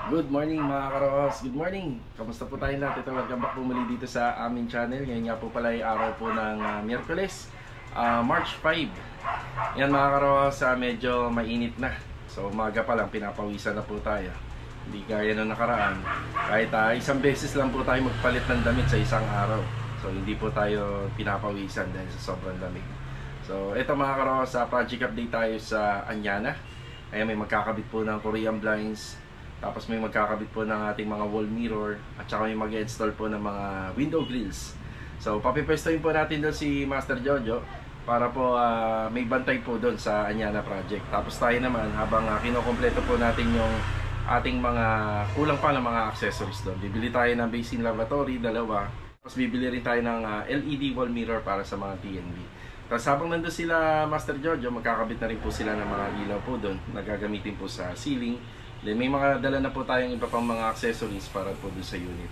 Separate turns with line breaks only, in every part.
Good morning mga karos, good morning. Kamusta po tayo natin? Welcome back po muli dito sa aming channel. Ngayon nga po pala ay araw po ng Miyerkules, March 5. Yan mga karos, medyo mainit na. So umaga pa lang, pinapawisan na po tayo. Hindi gaya nung nakaraan. Kahit isang beses lang po tayo magpalit ng damit sa isang araw. So hindi po tayo pinapawisan dahil sa sobrang lamig. So ito mga karos, project update tayo sa Anyana. Ayan, may magkakabit po ng Korean blinds. Tapos may magkakabit po ng ating mga wall mirror. At saka may mag-install po ng mga window grills. So papipwestohin po natin doon si Master Jojo para po may bantay po doon sa Anyana project. Tapos tayo naman habang kinokompleto po natin yung ating mga kulang pa ng mga accessories doon. Bibili tayo ng basin lavatory, dalawa. Tapos bibili rin tayo ng LED wall mirror para sa mga TNB. Tapos habang nandun sila Master Jojo, magkakabit na rin po sila ng mga ilaw po doon na gagamitin po sa ceiling. Then may mga dala na po tayong iba pang mga accessories para po doon sa unit.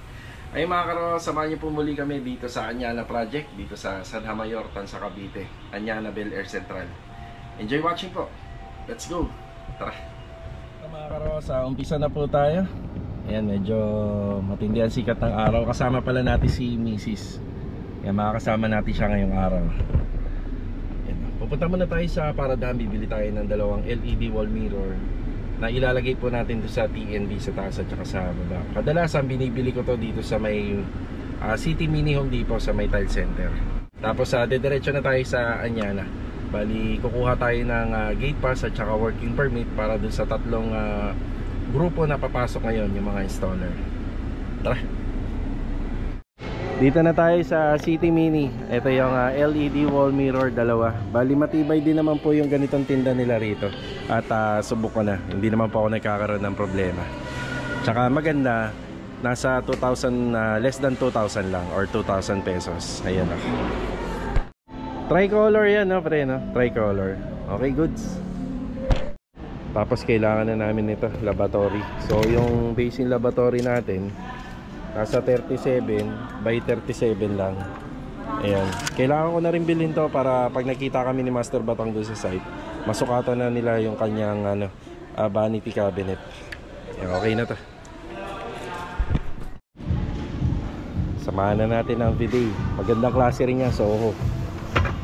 Ay mga karo, samahan niyo po muli kami dito sa Anyana project, dito sa Sanha Mayor, Tanza, Cavite, Anyana Bel Air Central. Enjoy watching po. Let's go. Tara. Mga karo, sa umpisa na po tayo. Ayan, medyo matindi ang sikat ng araw. Kasama pala natin si Mrs. Ayan, makakasama natin siya ngayong araw. Ayan, pupunta muna tayo sa Paradam. Bibili tayo ng dalawang LED wall mirror na ilalagay po natin doon sa TNB sa taas at saka sa baba. Kadalasan binibili ko to dito sa may City Mini Home Depot sa may Tile Center. Tapos dediretso na tayo sa Anyana. Bali kukuha tayo ng gate pass at saka working permit para doon sa tatlong grupo na papasok ngayon, yung mga installer. Tara. Dito na tayo sa City Mini. Ito yung LED wall mirror, dalawa. Bali matibay din naman po yung ganitong tinda nila rito. At subok ko na. Hindi naman po ako nagkakaroon ng problema. Tsaka maganda, nasa 2,000, less than 2,000 lang or 2,000 pesos. Ayan o. Tricolor yan no pre no? Tricolor. Okay, goods. Tapos kailangan na namin ito, lavatory. So yung basin lavatory natin nasa 37 by 37 lang. Ayan. Kailangan ko na rin bilhin to para pag nakita kami ni Master Batang doon sa site, masukatan na nila yung kanyang vanity cabinet. Ayan, okay na to. Samahan na natin ang bidet. Magandang klase rin yan, Soho.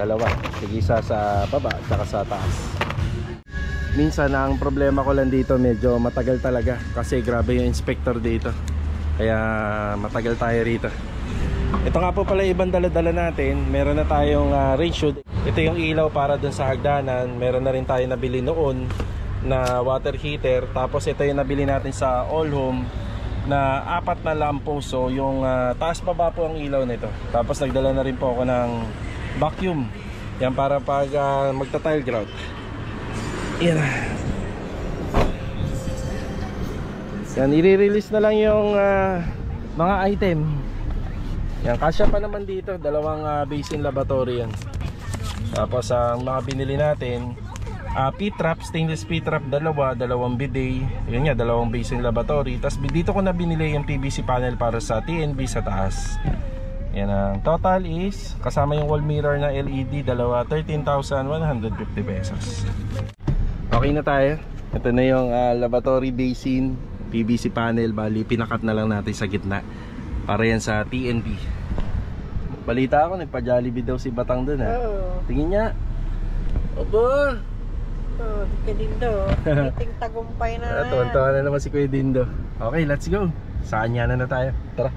Dalawa. Tig-isa sa baba at saka sa taas. Minsan ang problema ko lang dito, medyo matagal talaga kasi grabe yung inspector dito. Kaya matagal tayo rito. Ito nga po pala ibang dala-dala natin. Meron na tayong rain shield. Ito yung ilaw para dun sa hagdanan. Meron na rin tayo nabili noon na water heater. Tapos ito yung nabili natin sa All Home na 4 na lampos. So yung taas baba po ang ilaw nito. Tapos nagdala na rin po ako ng vacuum. Yan para pag magta-tile grout. Yan. Yan, i-release na lang yung mga item. Yan, kasya pa naman dito. Dalawang basin lavatory yan. Tapos ang mga binili natin, P-trap, stainless P-trap, dalawang bidet. Yun nga, dalawang basin lavatory. Tapos dito ko na binili yung PVC panel para sa TNB sa taas. Yan, ang total is, kasama yung wall mirror na LED, dalawa, 13,150 pesos. Okay na tayo. Ito na yung lavatory basin, PVC panel. Bali pinakat na lang natin sa gitna para yan sa TNB. Balita ako nagpa-Jollibee daw si Batang dun Tingin niya. Opo.
Kuya Dindo. Meeting tagumpay na.
Tuwan-tuwa na naman si Kuya Dindo. Okay, let's go. Sa Anyana na tayo. Tara.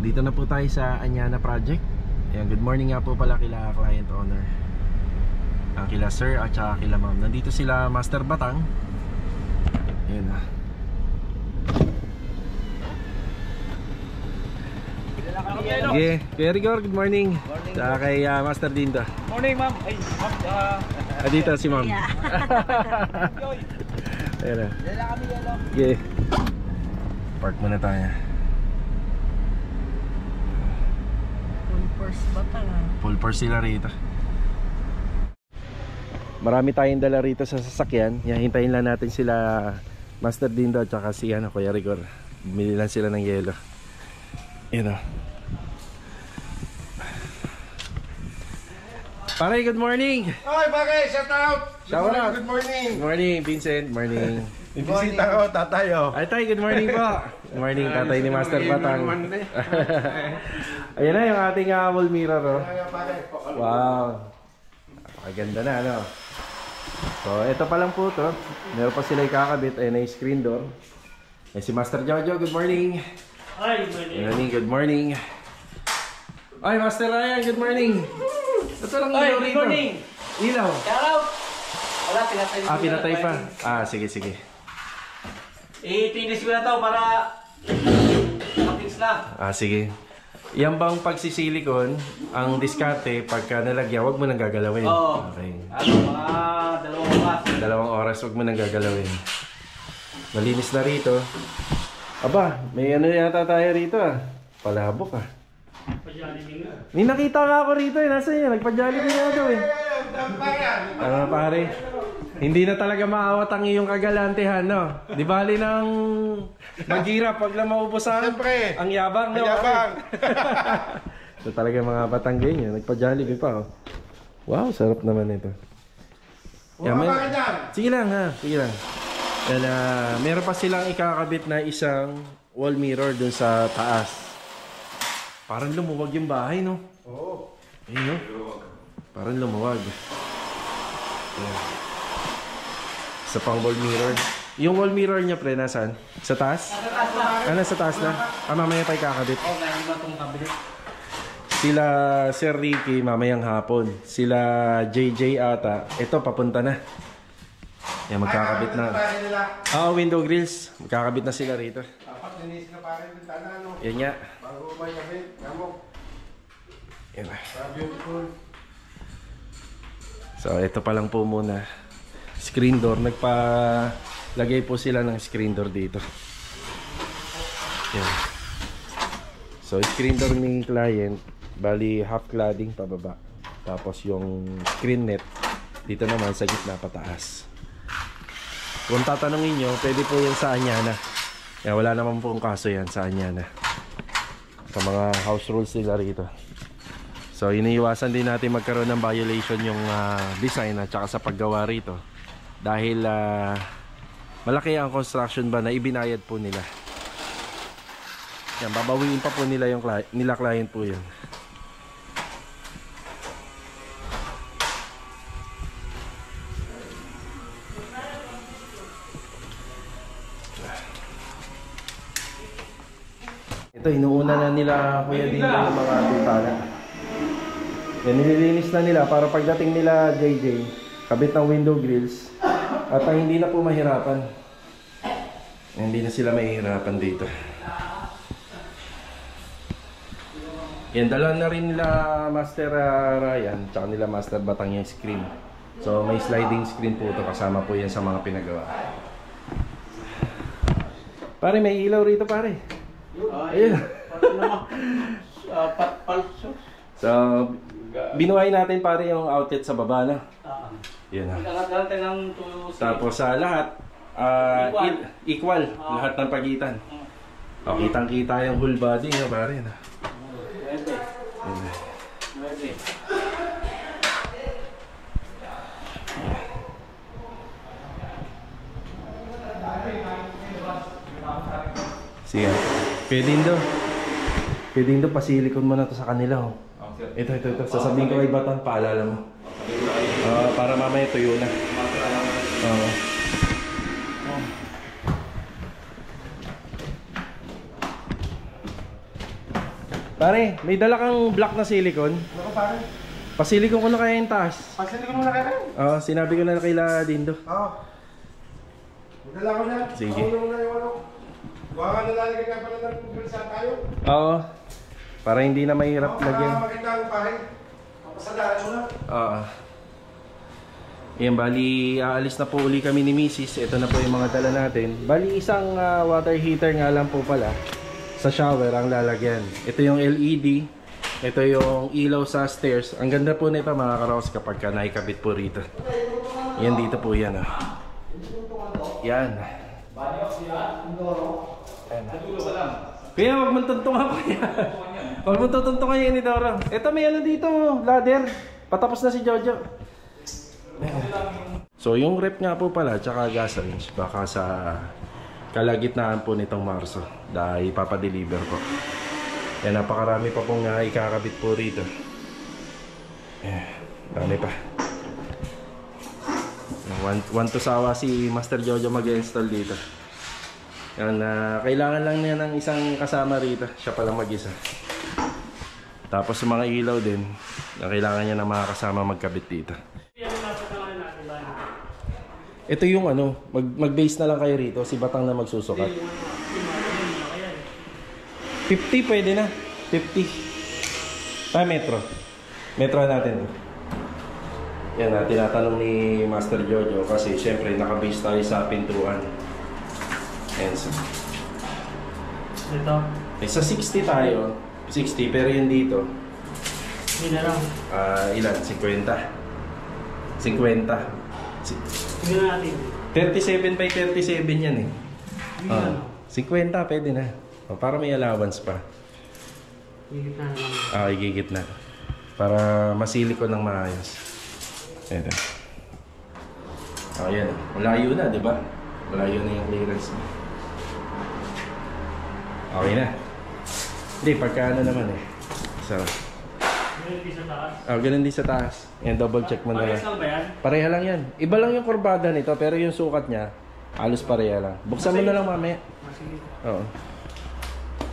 Dito na po tayo sa Anyana project. Ayan, good morning nga po pala kila client owner, kila sir at saka kila ma'am. Nandito sila Master Batang. Ayan na. Okay, Kuya Rigor, good morning. Saka kay Master Dindo.
Morning ma'am. Ay ma'am.
Dito si ma'am.
Yeah.
Ayan na.
Dala kami yelo.
Okay. Park muna tayo. Full force sila rito. Marami tayong dala rito sa sasakyan. Yan, hintayin lang natin sila Master Dindo at saka si Kuya Rigor. Bumili lang sila ng yelo. Yan o. Pare, good morning!
Oy, bagay, shout out!
Shout out!
Good morning!
Good morning, Vincent. Morning.
Ibisita ko, tatayo.
Ay, tay, good morning po. Good morning, tatay ni Master Batang. Ayan na yung ating wall mirror, oh. Wow. Maganda na, ano? So, ito pa lang po to. Meron pa sila ikakabit. Ayan na yung screen door. Ayan si Master Jojo, good morning.
Ay, morning.
Good morning. Ay, Master Ryan, good morning. Ito lang ilaw
Good
rito.
morning.
Ilaw.
Shout out. Wala, pinatay.
Pinatay pa. Sige, sige.
Tinis ko na to para nakapix na.
Sige. Yan bang pagsisilikon, ang diskarte, pagka nalagyan, huwag mo nang gagalawin.
Oo.
Okay.
Mga 2 oras.
2 oras, huwag mo nang gagalawin. Malinis na rito. Aba, may ano yata tayo rito Palabok May nakita nga ako rito Nasaan yun? Nagpa-Jollibee na daw pare? Hindi na talaga maawat ang iyong kagalantehan, no? Di bali nang maghirap pag lang maubusan.
Siyempre.
Ang yabang, no?
Ang yabang.
Ito talaga mga Batanggenyo. Nagpa-Jollibee pa, Wow, sarap naman ito. Sige lang, Sige lang. And, meron pa silang ikakabit na isang wall mirror dun sa taas. Parang lumuwag yung bahay, no?
Oo.
Ayun, no? Parang lumuwag. Ayan. Sa pang wall mirror. Yung wall mirror niya, pre, nasaan? Sa taas? Sa taas na? Mamaya pa ikakabit.
Meron ba itong kabinet?
Sila Sir Ricky, mamayang hapon. Sila JJ ata. Ito, papunta na. Yan, magkakabit na. Window grills. Magkakabit na sila rito.
Dapat ninis na pare yung bintana, no?
Yan nga.
Bago may kabit, kamok.
Yan na.
Beautiful.
So, ito pa lang po muna. Screen door. Nagpa-lagay po sila ng screen door dito. Yan. So, screen door ni client, bali half cladding pababa. Tapos yung screen net, dito naman sa gitna pataas. Kung tatanungin nyo, pwede po yung sa Anyana. Yan, wala naman pong kaso yan sa Anyana. Sa mga house rules nila rito. So, iniiwasan din natin magkaroon ng violation yung design at saka sa paggawa rito. Dahil malaki ang construction ba na ibinayad po nila. Yan, babawiin pa po nila yung client po yun. Ito, inuuna na nila kuya din yung mga bintana. Yan, nililinis na nila para pagdating nila JJ, kabit ng window grills at hindi na po mahirapan. Hindi na sila mahihirapan dito. Yan, dala na rin nila Master Ryan tsaka nila Master Batang yung screen. So may sliding screen po ito, kasama po yan sa mga pinagawa. Pare, may ilaw rito pare. Ayun. So binuhay natin pare yung outlet sa baba na. Yan na. Tapos sa lahat equal lahat ng pagitan. Kitang-kita yung whole body nga pare na. Sige. Pwede do pasilikon mo na to sa kanila. Ito. Sasabihin ko kay Batang, paalala mo. Para mamaya tuyo na. Pare, may dala kang black na silicone.
Ako pare.
Pasilikon ko na kaya yung taas.
Pasilikon mo na kaya?
Sinabi ko na kay Dindo.
Dala ko na.
Sige.
Baka nalalagay nga pala ng pulsa tayo.
Para hindi na mahirap lagyan.
Maganda ang pare. Papasadaan mo na.
Yan, bali aalis na po uli kami ni Mrs. Ito na po yung mga dala natin. Bali isang water heater nga lang po pala sa shower ang lalagyan. Ito yung LED. Ito yung ilaw sa stairs. Ang ganda po nito mga karos kapag ka naikabit po rito. Yan dito po yan. Yan. Kaya wag mong tuntungan ko yan. Huwag mong tutuntungan yan ni Doro. Ito may ano dito, ladder. Patapos na si Jojo. So yung rep nga po pala, tsaka gas range, baka sa kalagitnaan po nitong Marso dahil ipapadeliver po. Yan, napakarami pa pong ikakabit po rito. Dami pa. One to sawa si Master Jojo mag-install dito. Yan, kailangan lang niya ng isang kasama rito. Siya palang mag-isa. Tapos sa mga ilaw din, kailangan niya ng mga kasama magkabit dito. Ito yung ano, mag-base na lang kayo rito. Si Batang na magsusukat. 50 pwede na. 50. Metro. Metro natin. Yan na, tinatanong ni Master Jojo kasi syempre nakabase tayo sa pintuan. Yan so.
Ito.
Sa 60 tayo. 60 pero yun dito.
Hindi na lang.
Ilan? 50. 50.
Tingnan natin.
37 by 37 yan eh. 50 pwede na. Para may allowance pa.
Igigit na lang.
Igigit na. Para masili ko ng maayos. Ito. Ayan. Malayo na, di ba? Malayo na yung clearance mo. Okay na. Hindi, pagka ano naman eh. So,
Ganun din sa taas.
ganun din sa taas. Yan, double check mo na lang.
Parehas lang ba yan?
Pareha lang yan. Iba lang yung kurbada nito, pero yung sukat niya, halos pareha lang. Buksan mo na lang mamaya.
Sige.
Oo.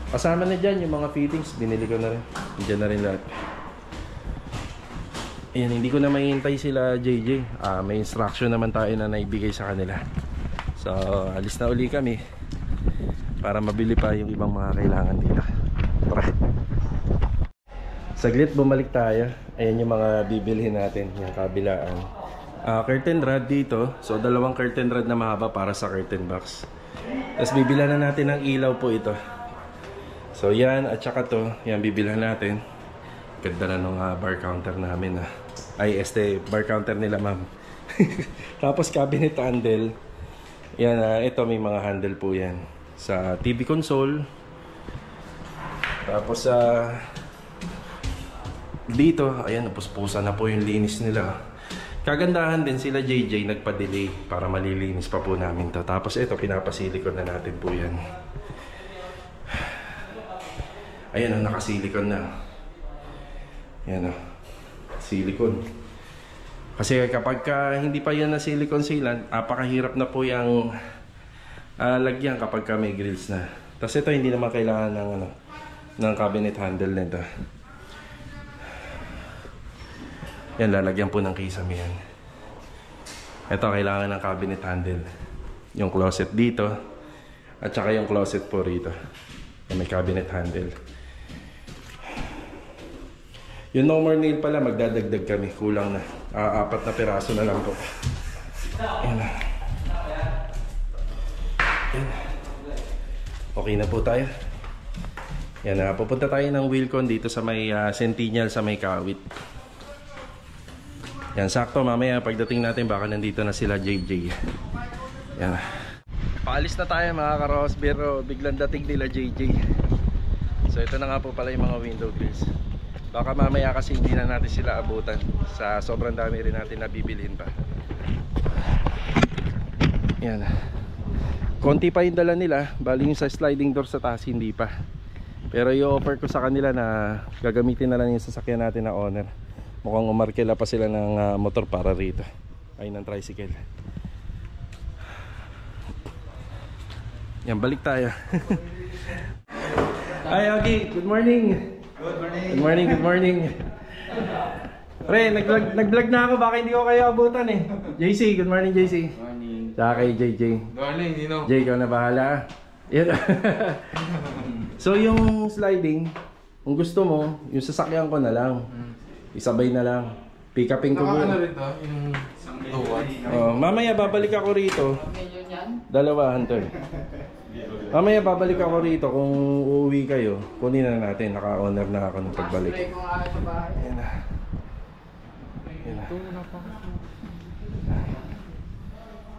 Kasama na dyan yung mga fittings, binili ko na rin. Diyan na rin lahat. Ayan, hindi ko na mahihintay sila JJ. May instruction naman tayo na naibigay sa kanila. So, alis na uli kami para mabili pa yung ibang mga kailangan dito. Tara. Saglit, bumalik tayo. Ayan yung mga bibilhin natin, yung kabilaan. Curtain rod dito. So, dalawang curtain rod na mahaba para sa curtain box. Tapos bibilhan na natin ng ilaw po ito. So yan, at saka to, yan bibilhan natin. Ganda na nung bar counter namin bar counter nila ma'am. Tapos cabinet handle. Yan, ito may mga handle po yan. Sa TV console. Tapos dito, ayan, napuspusan na po yung linis nila. Kagandahan din sila JJ, nagpa-delay para malilinis pa po namin to. Tapos ito, pinapasilikon na natin po yan. Ayan o, nakasilikon na. Ayan o, silikon. Kasi kapag hindi pa yan na silicone sealant, napakahirap na po yung lagyan kapag may grills na. Tapos ito, hindi naman kailangan ng cabinet handle nito. Yan, lalagyan po ng kisame yan. Ito, kailangan ng cabinet handle. Yung closet dito, at saka yung closet po rito. Yan, may cabinet handle. Yung no more nail pala, magdadagdag kami. Kulang na. 4 na piraso na lang po. Yan na. Yan. Okay na po tayo. Yan na. Pupunta tayo ng Wilcon dito sa may Centennial sa may Kawit. Yan, sakto. Mamaya pagdating natin, baka nandito na sila JJ. Yan na. Paalis na tayo mga karos, pero biglang dating nila JJ. So ito na nga po pala yung mga window grills. Baka mamaya kasi hindi na natin sila abutan sa sobrang dami rin natin na bibilhin pa. Yan. Konti pa yung dala nila. Bali yung sa sliding door sa taas hindi pa. Pero i-offer ko sa kanila na gagamitin na lang yung sasakyan natin na owner. Mukhang umarkila pa sila ng motor para rito. Ay, ng tricycle. Yan, balik tayo. Hi, Agi. Good morning.
Good morning.
Good morning, good morning. Pre, nag-vlog na ako. Baka hindi ko kayo abutan eh. JC, good morning JC.
Good morning.
Saka kay JJ.
Good morning, Nino.
Jay, ikaw na bahala. Yan. So yung sliding, kung gusto mo, yung sasakyan ko na lang. Isabay na lang. Pick upin ko
Naka
muna.
ano rin to? Yung tuwad.
Mamaya babalik ako rito. Dalawahan to eh. Mamaya babalik ako rito kung uuwi kayo. Kunin na natin. Naka-honor na ako ng pagbalik. Yan na. Yan na.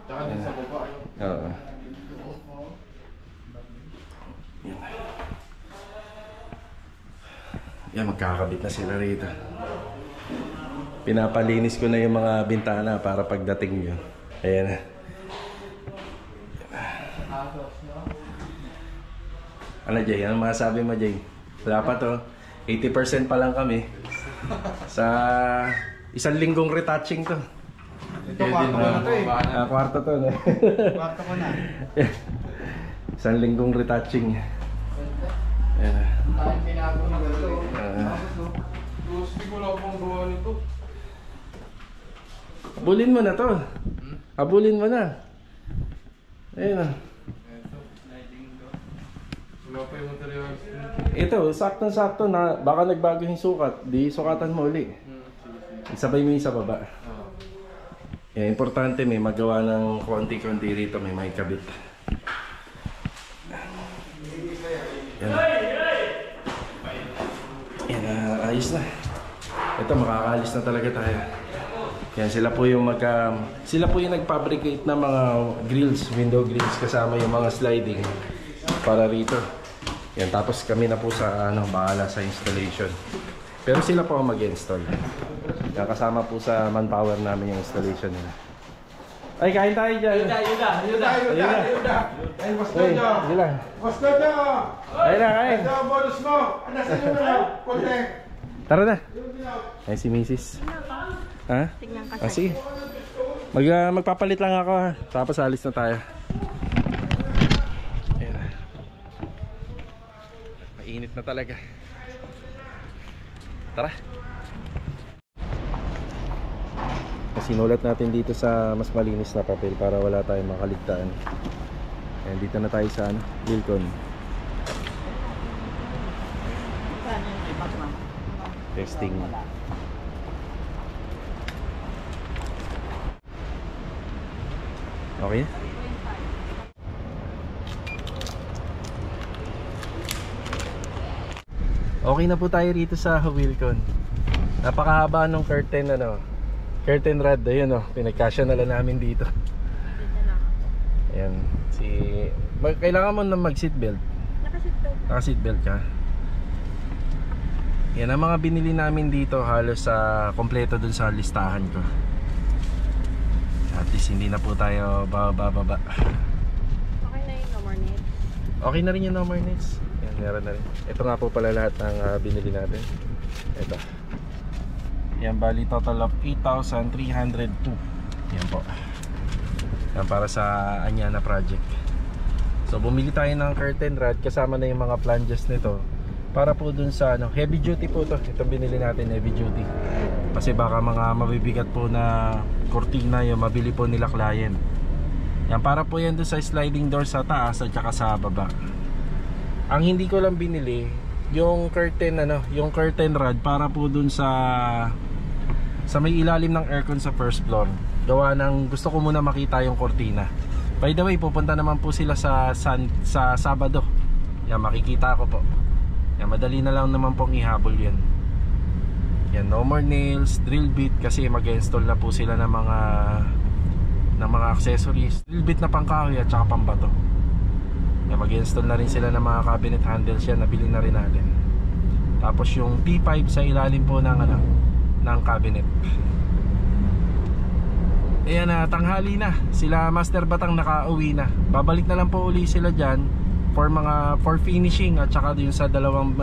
Tsaka din sa baba.
Oo. Yan. Yan, magkakabit na sila rito. Pinapalinis ko na yung mga bintana para pagdating nyo. Ayan na. Ano Jay? Ano masasabi mo Jay? Wala pa to. 80% pa lang kami. Sa isang linggong retouching to.
Ito, kwarto ko na to eh.
Kwarto to. No?
Kwarto ko na.
Isang linggong retouching. Ayan na.
Tayo pinago na gano'n. Gusto ko lang pang gawa nito.
Abulin mo na to. Abulin mo na. Ayun na.
Wala pa yung materials.
Ito, saktong-sakto na baka nagbago yung sukat. Di sukatan mo uli. Isabay mo yung sa baba. Importante may magawa ng konti-konti rito. May kabit. Yan. Yan, ayos na. Ito, makakaalis na talaga tayo. Yan, sila po yung nag-fabricate ng mga grills, window grills kasama yung mga sliding para rito. Yan, tapos kami na po sa bahala sa installation. Pero sila po ang mag-install. Kasama po sa manpower namin yung installation nila. Ay, kain tayo dyan.
Ayuda! Ay, mas
Ay,
dodo!
sige lang.
Mas dodo!
Ayun na, kain.
Ito ang bonus mo! Nasa nyo na lang! Konti!
Tara na. Ay, si Mrs. Ha?
Tingnan ka
Ah, sige. Magpapalit lang ako ha. Tapos alis na tayo. Ayan na. Mainit na talaga. Tara. Sinulat natin dito sa mas malinis na papel para wala tayong makaligtaan. Ayan, dito na tayo sa Wilcon. Testing. Okay. Okay na po tayo rito sa Wilcon. Napakahaba ng curtain curtain rod, ayun pinagkasya na lang namin dito. Ayan, kailangan mo na mag-seatbelt. Naka-seatbelt ka. Yan ang mga binili namin dito, halos sa kompleto dun sa listahan ko. At least hindi na po tayo bababa.
Okay na yung no more needs.
Okay na rin yung no more needs. Yan, meron na rin. Ito nga po pala lahat ng binili natin. Ito. Yan, bali total of 8,302. Yan po. Yan para sa Anyana project. So bumili tayo ng curtain rod kasama na yung mga flanges nito. Para po dun sa heavy duty po to. Ito binili natin, heavy duty. Kasi baka mga mabibigat po na cortina yung mabili po nila client. Yan, para po yan dun sa sliding door sa taas at saka sa baba. Ang hindi ko lang binili yung curtain yung curtain rod para po dun sa may ilalim ng aircon sa first floor. Gawa ng gusto ko muna makita yung cortina. By the way, pupunta naman po sila sa Sabado. Yan, makikita ko po. Yan, madali na lang naman pong ihabol yan. Yan, no more nails, drill bit kasi mag-install na po sila ng mga accessories. Drill bit na pangkahoy at saka pambato. Yan, mag-install na rin sila ng mga cabinet handles yan, nabili na rin natin. Tapos yung P5 sa ilalim po ng cabinet. Ayan na, tanghali na. Sila Master Batang nakauwi na. Babalik na lang po uli sila dyan for finishing at saka yung sa dalawang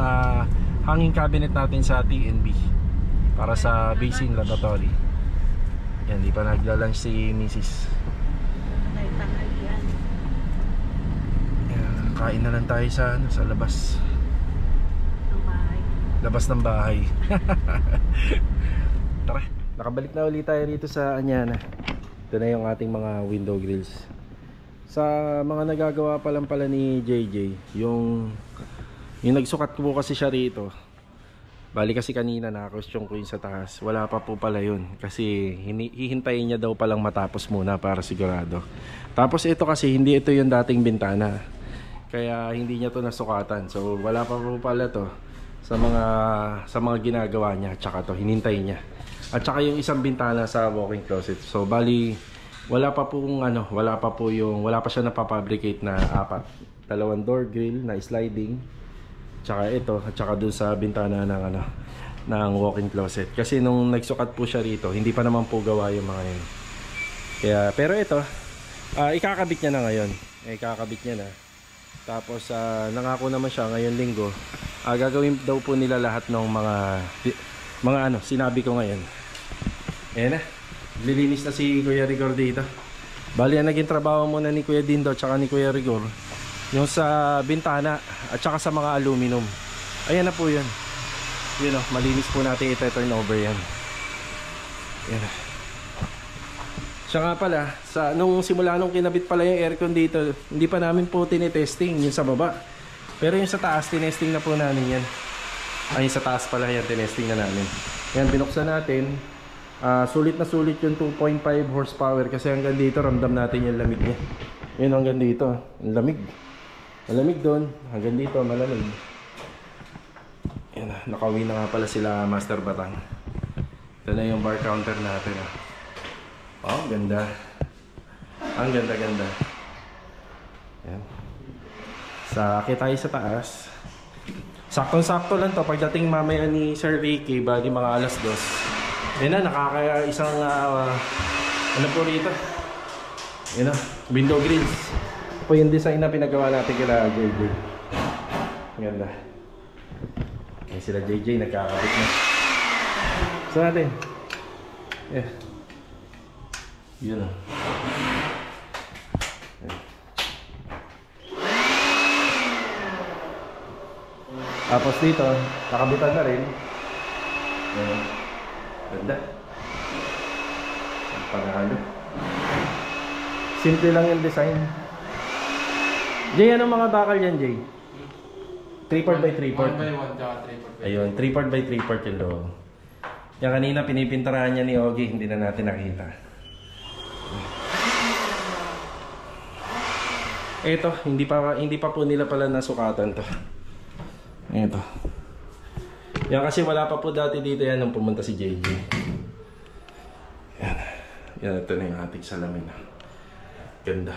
hanging cabinet natin sa TNB para sa basin laboratory. Yan, di pa nagla-lunch si Mrs.
Tanghali yan.
Ayan, kain na lang tayo sa labas.
Ang bahay.
Labas ng bahay. Tara, nakabalik na ulit tayo rito sa Anyana. Ito na yung ating mga window grills. Sa mga nagagawa pa lang pala ni JJ, yung nagsukat ko po kasi siya rito. Bali kasi kanina na-question ko yun sa taas. Wala pa po pala yun kasi hihintayin niya daw palang matapos muna para sigurado. Tapos ito kasi hindi ito yung dating bintana. Kaya hindi niya to nasukatan. So wala pa po pala to sa mga ginagawa niya. Tsaka to hinintay niya. At saka yung isang bintana sa walk-in closet. So bali wala pa siya napapabricate na 4. 2 door grill na sliding. Tsaka ito at saka dun sa bintana ng ng walk-in closet. Kasi nung nagsukat po siya rito, hindi pa naman po gawa yung mga yun. Kaya, pero ito, ikakabit niya na ngayon. Ikakabit niya na. Tapos nangako naman siya ngayon linggo. Gagawin daw po nila lahat ng mga ano, sinabi ko ngayon. Ayan na. Lilinis na si Kuya Rigor dito. Bali, ang naging trabaho muna ni Kuya Dindo at saka ni Kuya Rigor, yung sa bintana at saka sa mga aluminum. Ayan na po yun. Yun o, malinis po natin ite-turn over yan. Ayan na. Siya nga pala, nung simula nung kinabit pala yung aircon dito, hindi pa namin po tinetesting yung sa baba. Pero yung sa taas, tinesting na po namin yan. Ay, sa taas pala yan, tinesting na namin. Yan, binuksan natin. Sulit na sulit yung 2.5 horsepower kasi hanggang dito ramdam natin yung lamig niya. Yun, hanggang dito, ang lamig. Malamig doon, hanggang dito malamig. Yan na, nakauwi na nga pala sila Master Batang. Ito na yung bar counter natin. Oh, ganda. Ang ganda-ganda. Yan. Akit tayo sa taas. Saktong-sakto lang to pagdating mamaya ni Sir Ricky, bali mga alas 2. Yan na, nakaka-isang ano po rito? Yan na, window grills. Ito po yung design na pinagawa natin kila JJ. Ganda. Yan sila JJ, nagkakabit na. So natin. Yeah. Yun na. Tapos dito, nakabitan na rin. Yan. Ganda. Ang panalo. Simple lang yung design. Jay, anong mga bakal yan, Jay? 3/4 by 3/4.
1x1 tsaka 3/4.
Ayun, 3/4 by 3/4 yung loob. Yan kanina pinipintarahan niya ni Ogie, hindi na natin nakita. Ito, hindi pa po nila pala nasukatan to. Ito. Yan kasi wala pa po dati dito yan nung pumunta si JJ. Yan. Yan, ito na yung ating salamin. Ganda.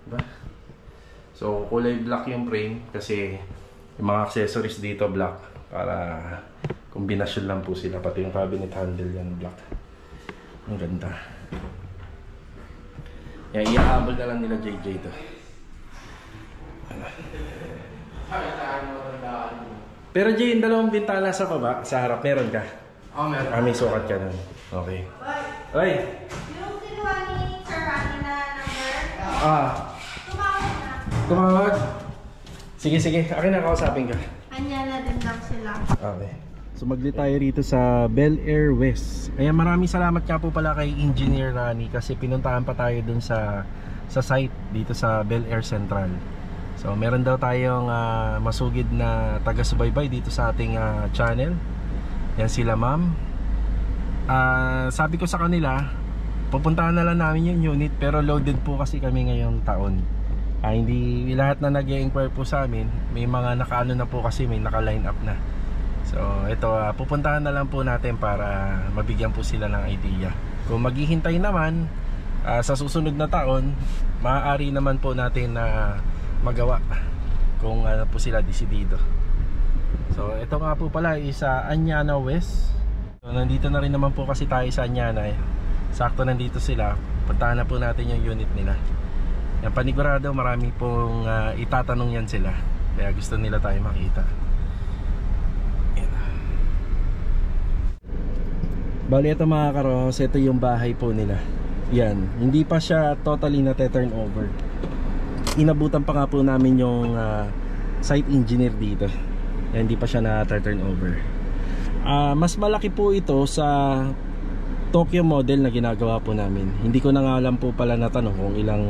Diba? So, kulay black yung frame kasi yung mga accessories dito black para kombinasyon lang po sila. Pati yung cabinet handle yan black. Ang ganda. Yan, iahabol na lang nila JJ ito. Pero Jay, yung dalawang bintana sa baba, sa harap, meron ka?
Oo, meron.
May sukat ka nun. Okay. Oy!
Yung kinuha ni Sir Rani na number, tumawag na.
Tumawag? Sige, akin na, kausapin ka.
Anya na din lang sila.
Okay. So magli tayo rito sa Bel Air West. Ayan, maraming salamat nga po pala kay Engineer Rani kasi pinuntahan pa tayo dun sa site dito sa Bel Air Central. So meron daw tayong masugid na taga-subaybay dito sa ating channel. Yan sila ma'am. Sabi ko sa kanila, pupuntahan na lang namin yung unit pero loaded po kasi kami ngayong taon. Hindi lahat na nag-i-inquire po sa amin. May mga nakaano na po kasi, may naka-line up na. So ito, pupuntahan na lang po natin para mabigyan po sila ng idea. Kung maghihintay naman sa susunod na taon, maaari naman po natin na magawa kung ano po sila desidido. So ito nga po pala is Anyana West. So, nandito na rin naman po kasi tayo sa Anyana. Sakto nandito sila. Puntahan na po natin yung unit nila. Yan, panigurado marami pong itatanong yan sila. Kaya gusto nila tayo makita. Yan. Bali ito mga karos, ito yung bahay po nila. Yan, hindi pa siya totally na turn over. Inabutan pa nga po namin yung site engineer dito. Hindi pa siya na-turn over. Mas malaki po ito sa Tokyo model na ginagawa po namin. Hindi ko na nga alam po pala natanong kung ilang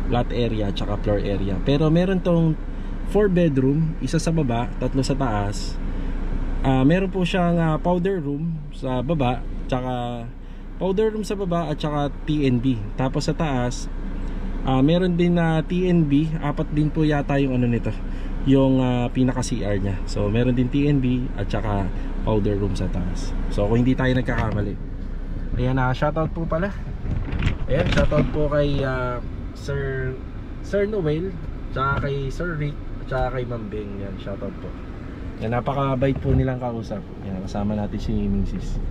lot area at floor area. Pero meron tong 4 bedroom, isa sa baba, 3 sa taas. Meron po siyang powder room sa baba, tsaka powder room sa baba at saka TNB. Tapos sa taas meron din na TNB, 4 din po yata yung ano nito, yung pinaka CR nya. So meron din TNB at saka powder room sa taas. So kung hindi tayo nagkakamali. Ayan, shoutout po pala. Ayan, shoutout po kay Sir Noel, tsaka kay Sir Rick, tsaka kay Ma'am Beng. Yan, shoutout po. Yan, napakabait po nilang kausap. Yan, kasama natin si Mrs.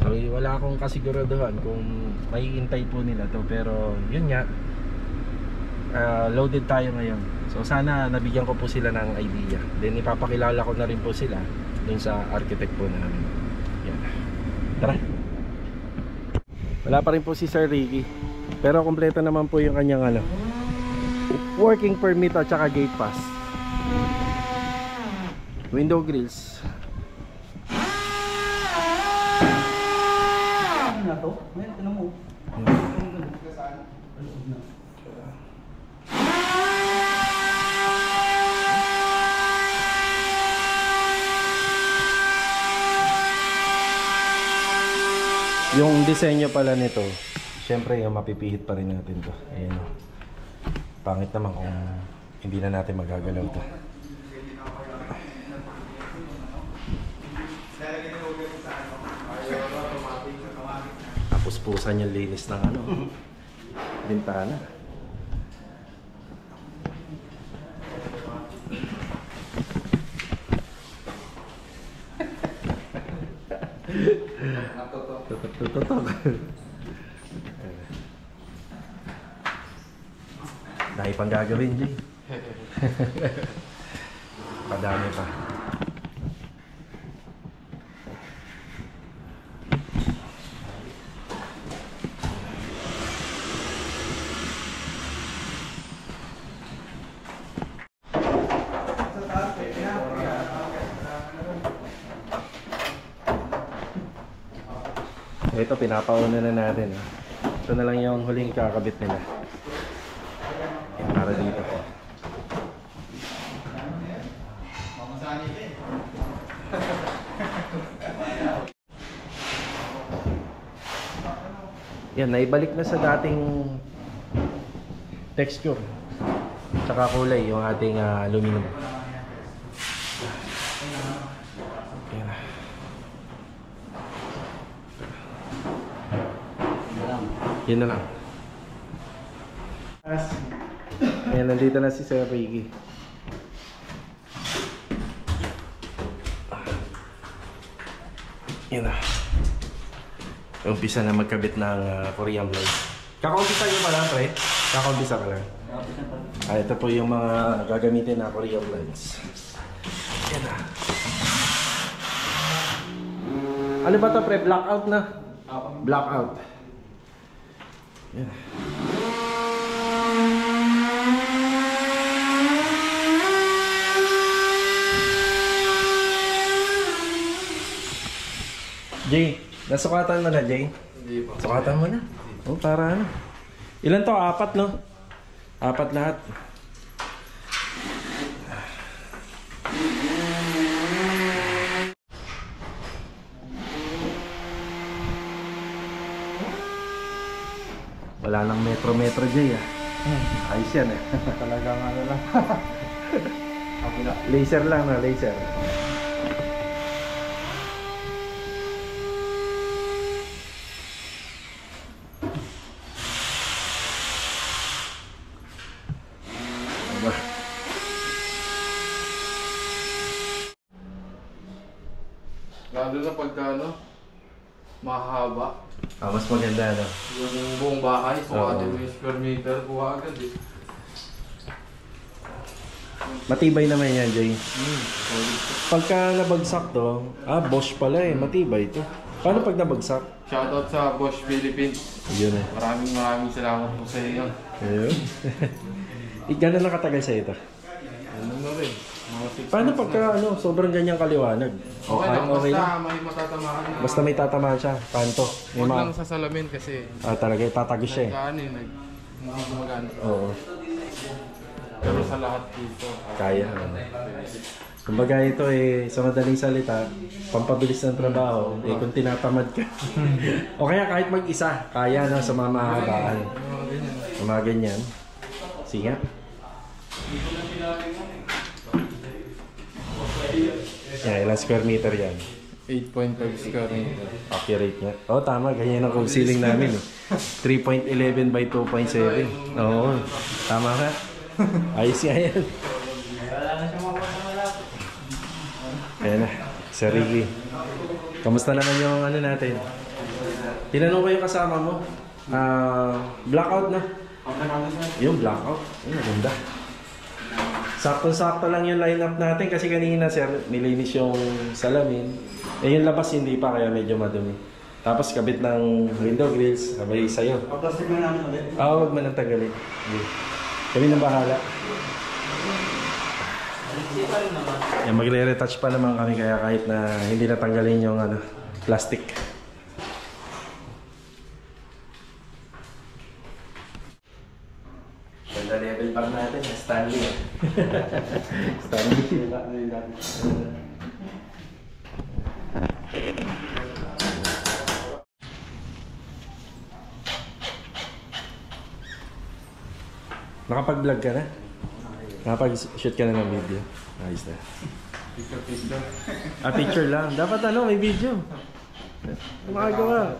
So wala akong kasiguraduhan kung maiintay po nila to, pero yun nga, loaded tayo ngayon. So sana nabigyan ko po sila ng idea. Then ipapakilala ko na rin po sila dun sa architect po namin. Yan. Tara. Wala pa rin po si Sir Ricky, pero kompleto naman po yung kanyang working permit at saka gate pass. Window grills.
Ano na to? Ngayon, tinan mo.
Yung disenyo pala nito, syempre yung mapipihit pa rin natin to. Ayan. Pangit naman kung hindi na natin magagalaw to. Tapos pusan yung linis ng bintana. Tutok. Dahil pang gagawin, Jay. Padami pa. Ito, pinapauna na natin. Ito na lang yung huling kakabit nila. Para dito po. Yan, naibalik na sa dating texture tsaka kulay yung ating aluminum. Yun na lang. Ayan, nandito na si Sir Ricky. Yun na. Umpisa na magkabit ng Korean blade. Kakaumpisa nyo pa lang, pre? Kakaumpisa ka lang. Ito po yung mga gagamitin na Korean blades. Yan na. Ano ba ito, pre? Blackout na? Blackout. Yan. Jay, nasukatan mo na, Jay?
Hindi pa.
Sukatan mo na. Oh, para ano? Ilan to? 4, no? 4 lahat. Wala nang metro-metro, Jay, Ayos yan,
Talagang ano lang.
Laser lang na, laser.
Lalo na pagka mahaba.
Mas maganda, no?
Yung buong bahay, sukatin mo yung square meter, kuha agad eh.
Matibay naman yan, Jay. Pagka nabagsak to, Bosch pala matibay to. Paano pag nabagsak?
Shoutout sa Bosch Philippines.
Yun
Maraming salamat po sa iyo.
Ayun. Gano'n lang katagal sa ito?
Ano na rin?
Paano pagka sobrang ganyang kaliwanag?
Okay lang,
okay
basta
lang.
may matatamaan na.
Basta may tatamaan siya, kanto. May
Huwag lang sa salamin kasi
talaga, tatagos siya
hindi gumagana.
Oo.
Pero sa lahat dito,
Kaya. Kumbaga ito sa madaling salita, pampabilis ng trabaho, kung tinatamad ka. O kaya kahit mag-isa, kaya na sa mga mahabaan. Sa mga ganyan. Sige. Yan, ilang square meter yan?
8.5 square meter.
Accurate niya. Tama. Ganyan ang ceiling namin. 3.11 by 2.7. Oo, tama ka. Ayos nga yan. Ayan na, Sir Ricky. Kamusta naman yung ano natin? Tinanong ko yung kasama mo. Blackout na. Yung blackout. Ay, maganda. Sakto-sakto lang yung lineup natin kasi kanina sir, nilinis yung salamin. Eh yung labas hindi pa kaya medyo madumi. Tapos kabit ng window grills, sabay sa'yo.
Pagplastic mo namin ulit.
Huwag mo nang tagalin. Kami nang bahala. Yan, magre-retouch pa naman kami kaya kahit na hindi natanggalin yung ano, plastic. Ganda level par natin, Stanley. Stanley. Nakapag-vlog ka na? Nakapag-shoot ka na ng video? Ayos na.
Picture.
Picture lang. Dapat ano, may video. Makagawa.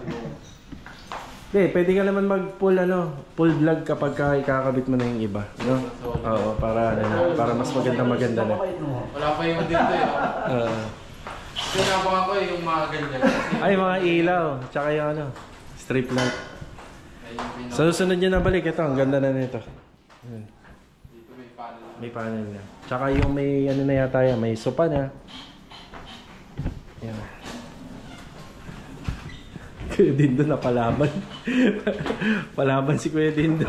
Pwede ka naman mag-full full vlog kapag ikakabit mo na yung iba, no? Oo, para mas maganda na.
Wala pa yung dito Sinabangan ko yung mga ganyan.
Ay, mga ilaw, tsaka yung strip light. Sa susunod nyo na balik, ito, ang ganda na nito.
Dito may panel.
May panel na. Tsaka yung may na yata yan, may sopa na. Yan. Kuya Dindo na palaban. Palaban si Kuya Dindo.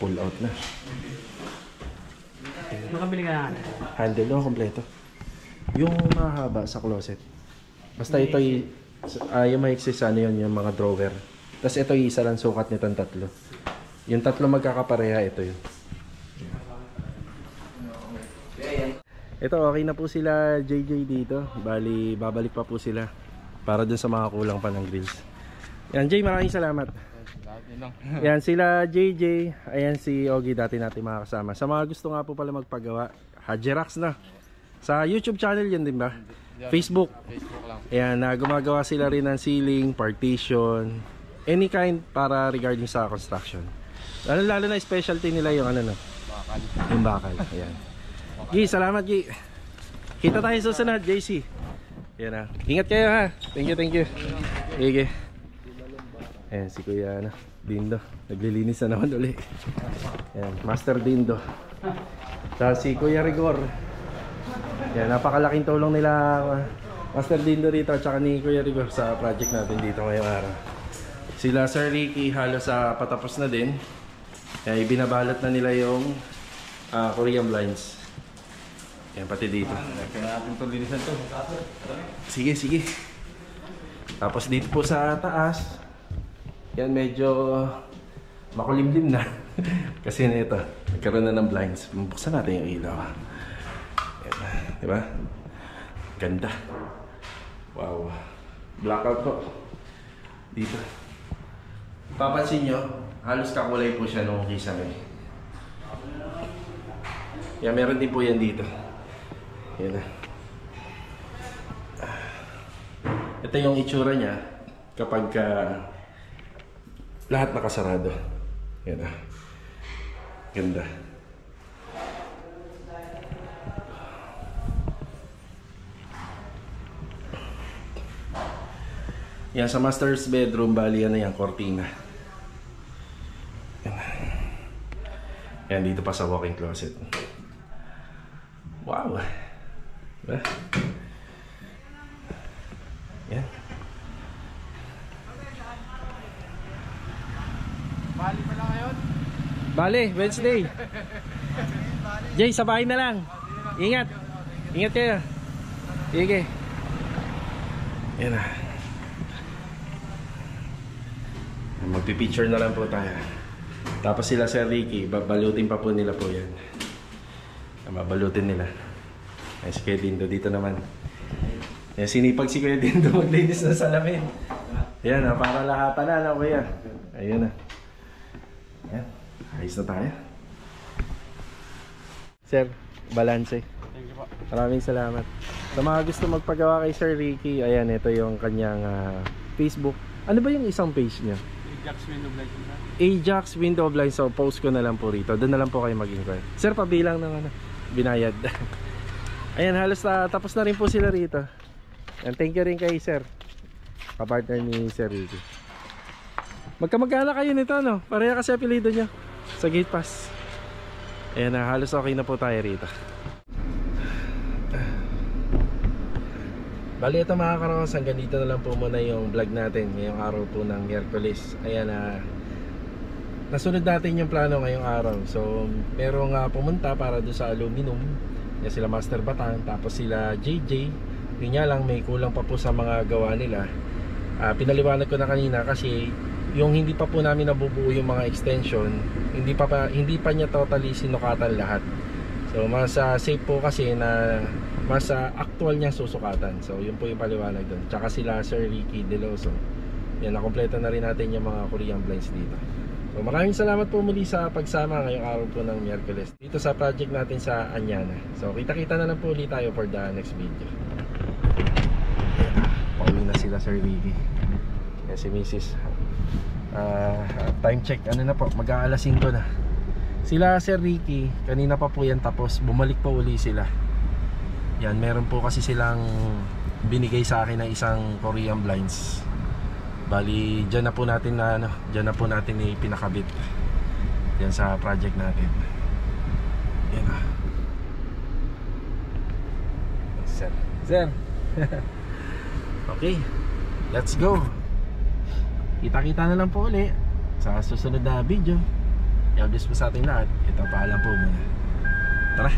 Pull out na.
Nakabili ka na.
Handle no, kompleto. Yung mahaba sa closet. Basta ito yung maiksi sa yun, yung mga drawer. Tapos ito yung isa lang sukat nitong tatlo. Yung tatlo magkakapareha, ito yun. Ito, okay na po sila JJ dito. Bali, babalik pa po sila para dun sa mga kulang pa ng grills. Yan, Jay, maraming salamat. Yan, sila JJ. Ayan si Ogie, dati natin mga kasama. Sa mga gusto nga po pala magpagawa, Hajirax na. Sa YouTube channel yun din ba? Facebook.
Facebook lang.
Ayan, gumagawa sila rin ng ceiling, partition, any kind para regarding sa construction. Lalo na specialty nila yung
Bakal.
yung bakal. Ayan. Gi, salamat Gi. Kita tayo susunod, JC. Yan na. Ingat kayo ha. Thank you. Sige. Ayan si Kuya Dindo. Naglilinis na naman uli. Ayan, Master Dindo. Sa si Kuya Rigor. Yan, napakalaking tulong nila Master Dindo dito at saka ni Kuya Rigor sa project natin dito ngayong araw. Sila Sir Ricky halos patapos na din. Kaya ibinabalot na nila yung Korean blinds. Yan, pati dito.
Kaya natin ito linisan to.
Sige. Tapos dito po sa taas, yan medyo makulimlim na. Kasi na ito, nagkaroon na ng blinds. Buksan natin yung ilaw. Yan, diba? Ganda. Wow. Blackout po. Dito. Papansin nyo, halos kakulay po siya nung kisame. Yan, meron din po yan dito. Yan na. Ito yung itsura niya kapag lahat nakasarado. Yan na. Ganda. Yan sa master's bedroom, bali yan na yan, cortina. Yan. Yan dito pa sa walk-in closet. Wow. Diba? Yan.
Bali pa lang ngayon?
Bali, Wednesday. Jay, sa bahay na lang. Ingat. Ingat kayo. Sige. Yan na. Magpipicture na lang po tayo. Tapos sila Sir Ricky, babalutin pa po nila po yan. Babalutin nila. Ay, si Kuya Dindo dito naman. Yan, sinipag si Kuya Dindo maglinis na salamin. Yan, para lahatan na, Kuya. Ayun na. Yan, ayos na tayo. Sir, balanse.
Thank you po.
Maraming salamat. Sa mga gusto magpagawa kay Sir Ricky, ayan, ito yung kanyang Facebook. Ano ba yung isang page niya?
Ajax window blinds nila.
Ajax window blinds. So post ko na lang po rito. Doon na lang po kayo mag-inquire. Sir, pabilang ng ano, binayad. Ayan, halos tapos na rin po sila rito. And thank you rin kay Sir, kapartner ni Sir Ricky. Magkamag-anak kayo nito, no? Pareha kasi apelido nyo sa gate pass. Ayan na, halos okay na po tayo rito. Bali, ito mga karos, hanggang dito na lang po muna yung vlog natin ngayong araw po ng Miyerkules. Ayan na, nasunod natin yung plano ngayong araw. So merong pumunta para doon sa aluminum. Yan sila Master Batang, tapos sila JJ. Yun nga lang, may kulang pa po sa mga gawa nila. Pinaliwanag ko na kanina kasi yung hindi pa po namin nabubuo yung mga extension, hindi pa niya totally sinukatan lahat. So mas safe po kasi na mas actual niya susukatan. So yun po yung paliwanag doon. Tsaka sila Sir Ricky Deloso. Yan, nakompleto na rin natin yung mga Korean blinds dito. So maraming salamat po muli sa pagsama ngayong araw po ng Miyerkules dito sa project natin sa Anyana. So kita-kita na lang po ulit tayo for the next video. Pauwi na sila Sir Ricky. Yan si Mrs. Time check, ano na po, mag-aalas 5 na. Sila Sir Ricky, kanina pa po yan tapos bumalik pa uli sila. Yan, meron po kasi silang binigay sa akin na isang Korean blinds. Bali, dyan na po natin ipinakabit. Yan sa project natin. Yan na. Sir. Okay, let's go. Kita-kita na lang po ulit sa susunod na video. God bless po sa ating lahat. Ito, paalam po muna. Tara.